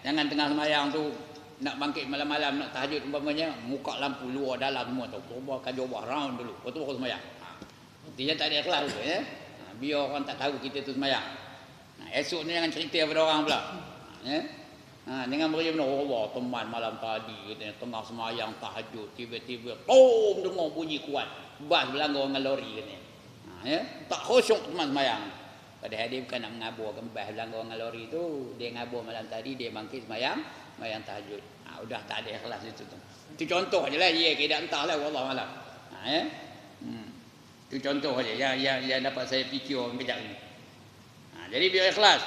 Jangan tengah semayang tu nak bangkit malam-malam nak tahajud umpamanya, muka lampu luar dalam semua tu, cuba kajubah round dulu, lepas tu baru semayang. Artinya tak ada ikhlas tu, biar orang tak tahu kita tu semayang. Esok ni jangan cerita pada orang pula. Dengan beri benar, Allah teman malam tadi katanya tengah semayang tahajud, tiba-tiba tom dengar bunyi kuat, bas berlanggar dengan lori katanya. Tak khusyuk teman semayang. Padahal dia bukan nak mengaburkan bas berlanggar dengan lori tu, dia ngabur malam tadi, dia bangkit semayang tahajud. Udah tak ada ikhlas itu tu. Itu contoh ajalah, ya kita entahlah wallahu alam. Itu contoh aja yang dapat saya fikir kejap ni. Jadi biar ikhlas.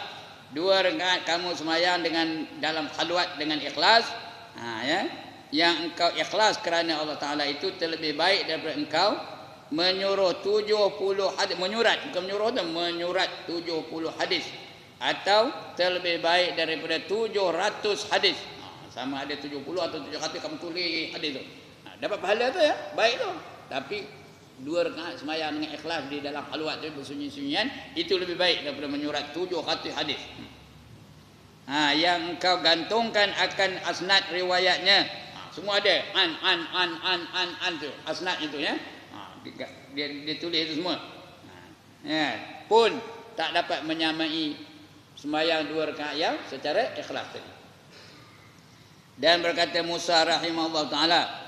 2 rakaat kamu semayang dengan dalam khalwat dengan ikhlas, yang engkau ikhlas kerana Allah Ta'ala itu terlebih baik daripada engkau menyuruh 70 hadis, menyurat 70 hadis, atau terlebih baik daripada 700 hadis. Sama ada 70 atau 700 kamu tulis hadis tu, dapat pahala tu ya, baik tu. Tapi 2 rakaat semayang dengan ikhlas di dalam khalwat tu bersunyi-sunyian itu lebih baik daripada menyurat 700 hadis. Yang engkau gantungkan akan asnad riwayatnya. Semua ada an tu asnad itu ya. Dia tulis itu semua. Pun tak dapat menyamai sembahyang 2 rakaat yang secara ikhlas tadi. Dan berkata Musa rahimahullah taala,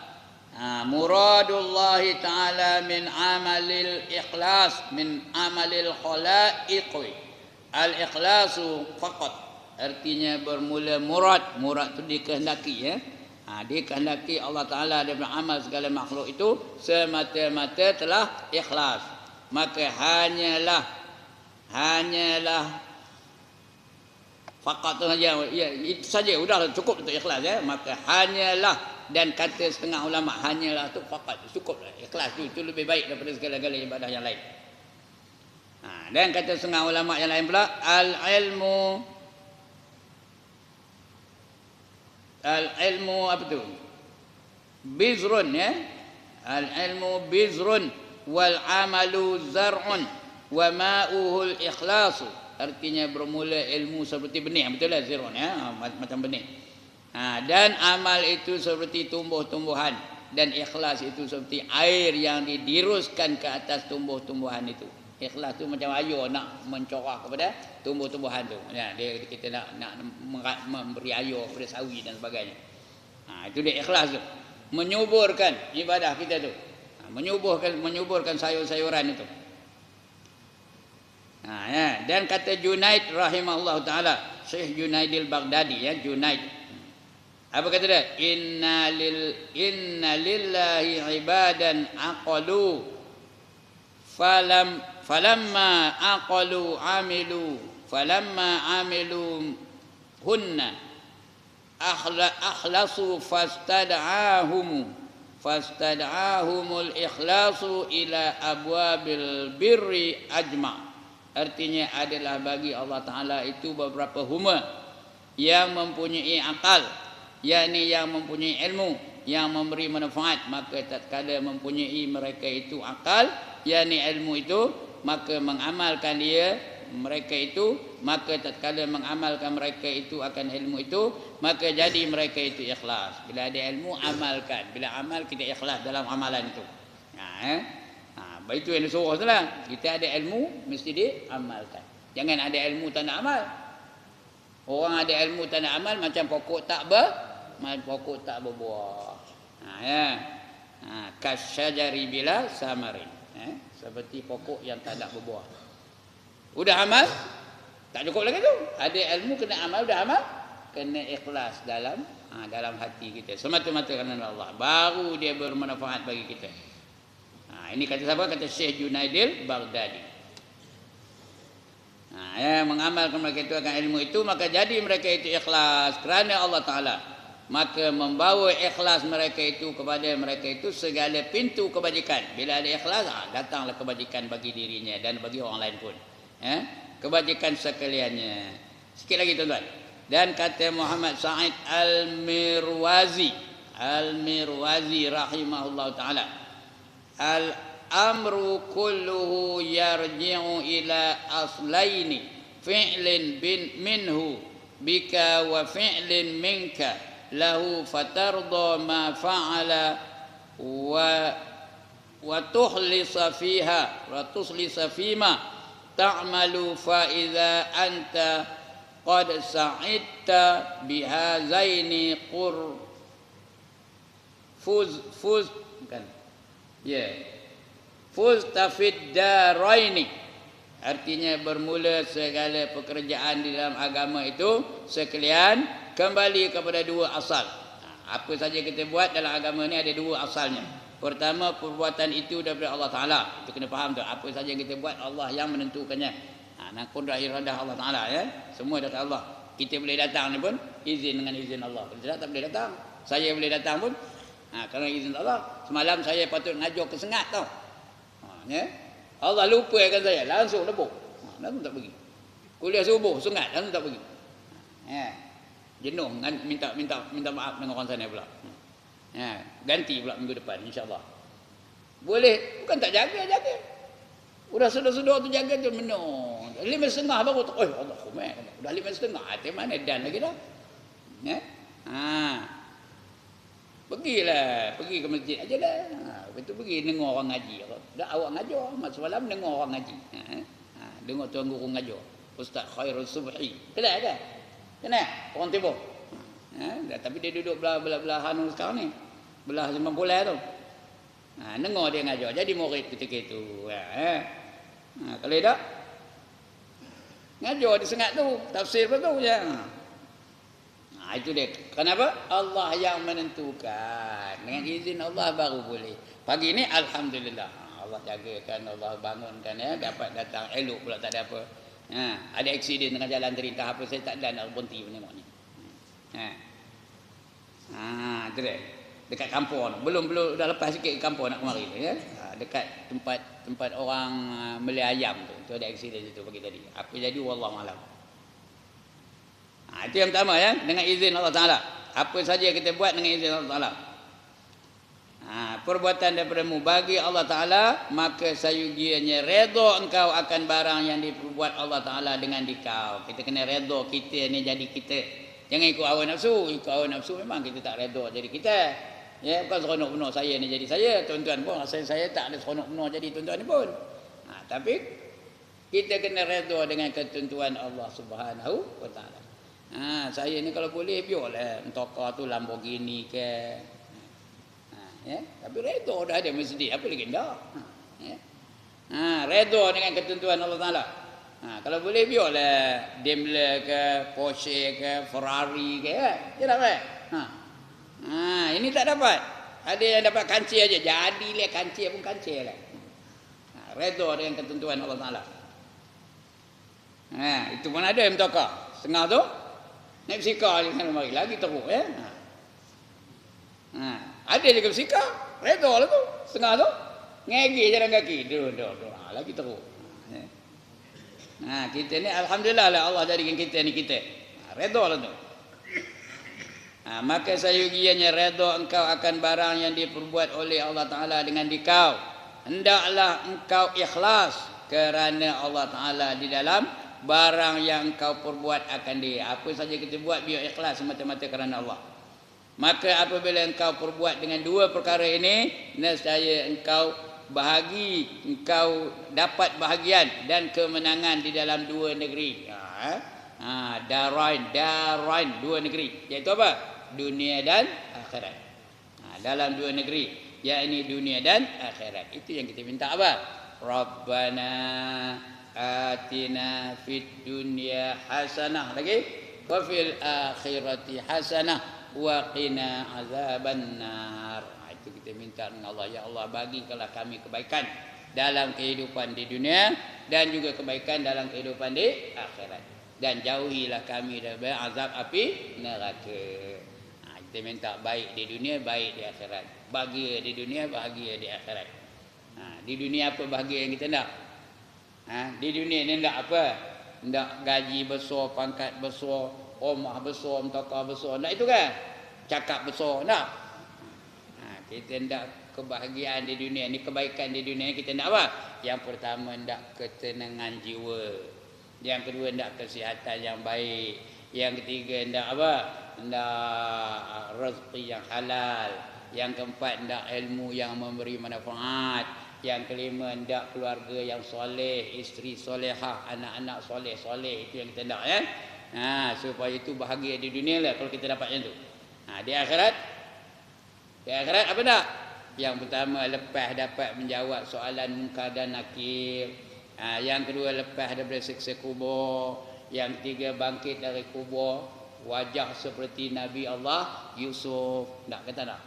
muradullah ta'ala min amalil ikhlas min amalil khalaiqi al-ikhlasu faqat. Artinya bermula murad tu dikehendaki ya. Dikehendaki Allah Ta'ala daripada amal segala makhluk itu semata-mata telah ikhlas. Maka hanyalah faqat saja, ya itu saja, sudah cukup untuk ikhlas ya. Maka hanyalah, dan kata setengah ulama hanyalah tu faqat, cukuplah ikhlas itu lebih baik daripada segala-gala ibadah yang lain. Dan kata setengah ulama yang lain pula, al-ilmu apa tu? Bizrun ya. Al-ilmu bizrun wal amalu zar'un wa ma'uhul ikhlasu. Artinya bermula ilmu seperti benih, betul lah zirun ya, macam benih. Dan amal itu seperti tumbuh-tumbuhan, dan ikhlas itu seperti air yang didiruskan ke atas tumbuh-tumbuhan itu. Ikhlas tu macam air nak mencorah kepada tumbuh-tumbuhan tu. Kita nak memberi air kepada sawi dan sebagainya. Itu dia ikhlas tu. Menyuburkan ibadah kita tu. Menyuburkan sayur-sayuran itu. Dan kata Junaid rahimahullah taala, Syekh Junaidil Baghdadi ya, Junaid. Apa kata dia? Inna lillahi ibadan aqalu falamma amilu hunna akhlasu fastad'ahumul ikhlasu ila abwabil birri ajma'. Artinya adalah bagi Allah Ta'ala itu beberapa huma yang mempunyai akal, yakni yang mempunyai ilmu, yang memberi manfaat. Maka tatkala mempunyai mereka itu akal, yakni ilmu itu, maka mengamalkan mereka itu, maka tatkala mengamalkan mereka itu akan ilmu itu, maka jadi mereka itu ikhlas. Bila ada ilmu, amalkan. Bila amal, kita ikhlas dalam amalan itu. Itu yang disuruh lah. Kita ada ilmu, mesti diamalkan. Jangan ada ilmu tak nak amal. Orang ada ilmu tak nak amal macam pokok tak berbuah. Kasyajari bila samarin. Seperti pokok yang tak nak berbuah. Udah amal, tak cukup lagi tu. Ada ilmu, kena amal, udah amal, kena ikhlas dalam hati kita. Semata-mata kerana Allah. Baru dia bermanfaat bagi kita. Ini kata siapa? Kata Syekh Junaidil Baghdadi. Mengamalkan mereka itu akan ilmu itu, maka jadi mereka itu ikhlas kerana Allah Ta'ala. Maka membawa ikhlas mereka itu kepada mereka itu segala pintu kebajikan. Bila ada ikhlas, datanglah kebajikan bagi dirinya dan bagi orang lain pun. Kebajikan sekaliannya. Sikit lagi tuan-tuan. Dan kata Muhammad Sa'id Al-Mirwazi rahimahullah ta'ala, Al-amru kulluhu yarji'u ila aslaini fi'lin minhu bika wa fi'lin minka lahu fatarda ma fa'ala wa tuhlisa fima ta'malu fa idza anta qad sa'idta bihazaini fuz kan fuzta fid daraini. Artinya bermula segala pekerjaan di dalam agama itu sekalian kembali kepada dua asal. Apa saja kita buat dalam agama ni ada dua asalnya. Pertama, perbuatan itu daripada Allah Ta'ala. Itu kena faham tu. Apa saja kita buat Allah yang menentukannya. Nak kudrah iradah Allah Ta'ala ya. Semua daripada Allah. Kita boleh datang ni pun izin dengan izin Allah. Kalau tidak tak boleh datang. Saya boleh datang pun kerana izin Allah. Semalam saya patut ngajar ke Sengat tau. Allah lupakan saya, langsung lebur. Langsung tak pergi. Kuliah subuh Sengat, langsung tak pergi. Jenuh minta maaf dengan orang sana pula. Ganti pula minggu depan insya-Allah. Boleh, bukan tak jaga. Udah sudah tu jaga tu menung. 5.30 baru tu. Allah kumai. Udah 5.30. Hati mana dan lagi dah. Pergi ke masjid aja lah. Betul pergi dengar orang ngaji. Dah awak ngajar, mak semalam dengar orang ngaji. Dengar tuan guru ngajar. Ustaz Khairul Subhi. Kenal ada? Kenal? Orang Timur. Tapi dia duduk belah Hanun sekarang ni. Belah Simpang Pulai tu. Dengar dia ngajar. Jadi murid ketika itu. Kalau tak, ngajar di Sengat tu. Tafsir pun tu je. Itu dia. Kenapa? Allah yang menentukan. Dengan izin Allah baru boleh. Pagi ni Alhamdulillah. Allah jagakan, Allah bangunkan ya. Dapat datang elok pula tak ada apa. Ada aksiden tengah jalan terintah apa. Saya tak ada nak berhenti menengok ni. Itu dia. Dekat kampung. Belum dah lepas sikit ke kampung nak kemari ya. Dekat tempat orang beli ayam tu. Tu ada aksiden situ pagi tadi. Apa jadi wallahualam. Itu yang pertama ya, dengan izin Allah Ta'ala. Apa saja kita buat dengan izin Allah Ta'ala. Perbuatan daripadamu bagi Allah Ta'ala, maka sayugianya redha engkau akan barang yang diperbuat Allah Ta'ala dengan dikau. Kita kena redha kita ni jadi kita. Jangan ikut hawa nafsu. Ikut hawa nafsu memang kita tak redha jadi kita. Ya, bukan seronok penuh saya ni jadi saya. Tuan-tuan pun rasa saya tak ada seronok penuh jadi tuan-tuan ni pun. Tapi kita kena redha dengan ketentuan Allah Subhanahu Wa Ta'ala. Saya ni kalau boleh biarlah entokah tu Lamborghini ke. Tapi redha dah ada masjid, apa lagi dah. Redha dengan ketentuan Allah Taala. Kalau boleh biarlah Daimler ke, Porsche ke, Ferrari ke. Dia dapat. Ini tak dapat. Ada yang dapat kancil aja. Jadilah kancil pun kancil lah. Redha dengan ketentuan Allah Taala. Itu pun ada yang entokah. Setengah tu naik bersika mari lagi teruk ya. Ada juga bersika, redha lah tu. Setengah tu ngegi jalan kaki. Lagi teruk. Kita ni alhamdulillah lah Allah jadikan kita ni kita. Redha lah tu. Maka sayugianya redha engkau akan barang yang diperbuat oleh Allah Ta'ala dengan dikau. Hendaklah engkau ikhlas kerana Allah Ta'ala di dalam barang yang engkau perbuat akan dia. Apa saja kita buat biar ikhlas semata-mata kerana Allah. Maka apabila engkau perbuat dengan dua perkara ini, nescaya engkau dapat bahagian dan kemenangan di dalam dua negeri. Darain dua negeri. Iaitu apa? Dunia dan akhirat. Dalam dua negeri, yakni dunia dan akhirat. Itu yang kita minta apa? Rabbana atina fid dunya hasanah lagi wa fil akhirati hasanah wa qina azabannar. Itu kita minta dengan Allah, ya Allah bagikanlah kami kebaikan dalam kehidupan di dunia dan juga kebaikan dalam kehidupan di akhirat. Dan jauhilah kami daripada azab api neraka. Kita minta baik di dunia, baik di akhirat. Bahagia di dunia, bahagia di akhirat. Di dunia apa bahagia yang kita nak? Di dunia ni nak apa? Nak gaji besar, pangkat besar, rumah besar, mentaka besar. Nak itu kan? Cakap besar, nak? Kita nak kebahagiaan di dunia ni, kebaikan di dunia ni kita nak apa? Yang pertama nak ketenangan jiwa. Yang kedua nak kesihatan yang baik. Yang ketiga nak apa? Nak rezeki yang halal. Yang keempat nak ilmu yang memberi manfaat. Yang kelima nak keluarga yang soleh, isteri solehah, anak-anak soleh-soleh. Itu yang kita nak ya. Supaya itu bahagia di dunia lah kalau kita dapat yang tu. Di akhirat apa nak? Yang pertama lepas dapat menjawab soalan munkar dan nakir. Yang kedua lepas daripada siksa kubur. Yang ketiga bangkit dari kubur, wajah seperti Nabi Allah Yusuf. Nak kata tak?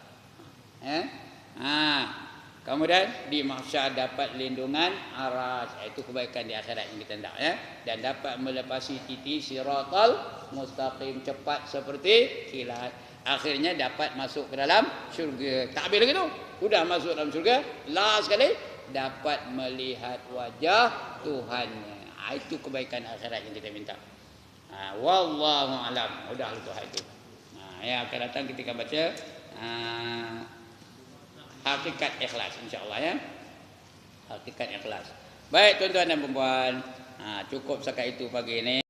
Kemudian di mahsyar dapat lindungan arasy. Itu kebaikan di akhirat yang kita nak ya. Dan dapat melepasi titi siratal mustaqim, cepat seperti kilat. Akhirnya dapat masuk ke dalam syurga. Tak habis lagi tu. Sudah masuk dalam syurga, last sekali dapat melihat wajah Tuhannya. Itu kebaikan akhirat yang kita minta. Wallahu alam. Sudah Tuhan itu. Yang akan datang kita akan baca hakikat ikhlas insya-Allah ya. Hakikat ikhlas. Baik tuan-tuan dan puan-puan, cukup setakat itu pagi ini.